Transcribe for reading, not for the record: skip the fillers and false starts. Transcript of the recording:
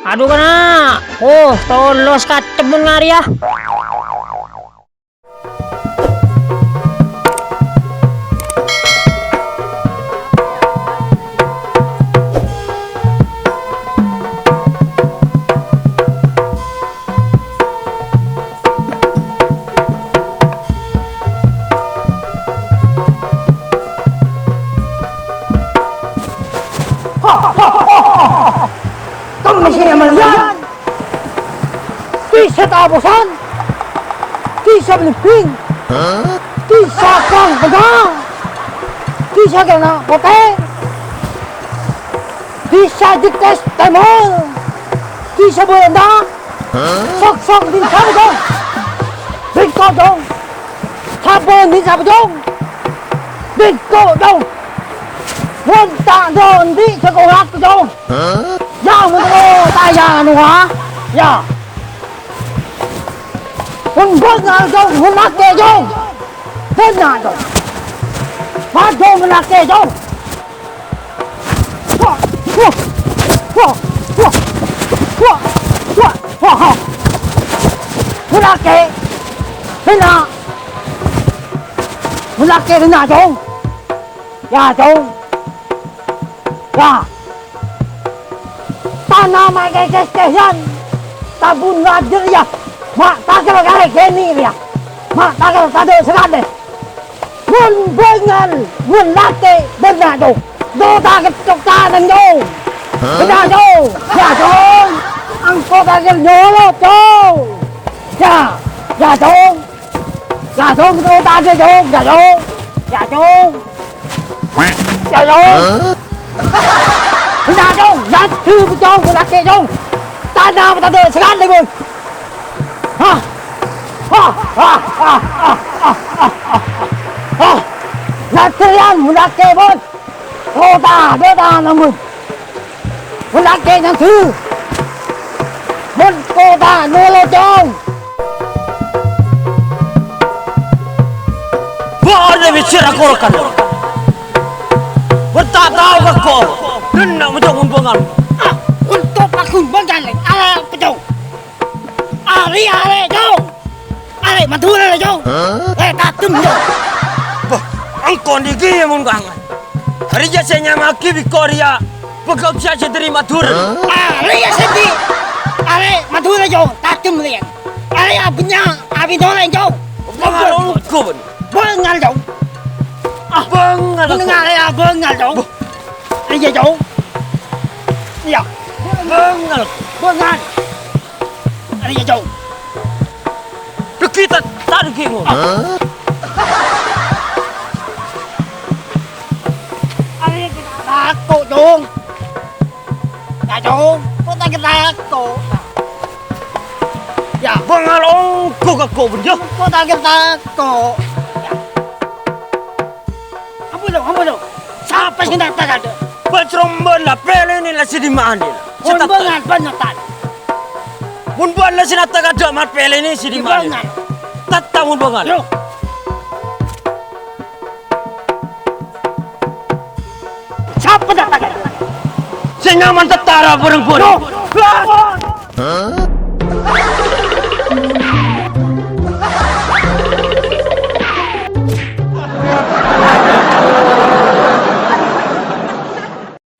Aduh kena. Tolos katemun ngari ya. Masih melihat kisah tabusan kisah meliping kisah kang pegang kisah kena kote kisah jiktes temol kisah berenda sok di sabu dong bingko dong sabun di sabu dong bingko dong wontak dong di sekolah dong yang betul tayang nuha ya hun bengal dong hun laki dong benar dong madong laki dong hun laki benar hun laki benar dong ya dong ya tanah makai kesian tabun ngajar ya mak tak kalau kare keni ya mak tak kalau tade sekat deh mun bengal mun laki benar dong do tak ketok tangan dong benar dong ya dong angkot aja nyolot dong ya dong do tak aja dong ya dong benar dong dan thư dong mun laki dong tanah tade sekat deh mun latihan mulake bos kota namun mulake yang tu mun kota nolo jong boleh bicara korkan bertatau ke kau hendak macam unbangan untuk aku bangan ala pejong ari jong ari madura jong tatum jong angkon di gini mun kangen hari jasanya maki di Korea pegawai saja dari Madura ari sedi ari madura jong tatum liang ari abinya abi dole jong pengaruh kau bengal jong bengal jong ari jong ya bengal ari jong kita tadi kingun ari kita takut jong ya jong kota kita takut ya pengaruh kau bener kota kita takut apa dong siapa sih nak tak ada Pencrombon lah pele ni lah sedih mandi mun bengal penyetan mun buat lah sinata kada mat pele ni sedih mandi tatang mun bengal yo siapa nak tak ada senyaman tetara perempuan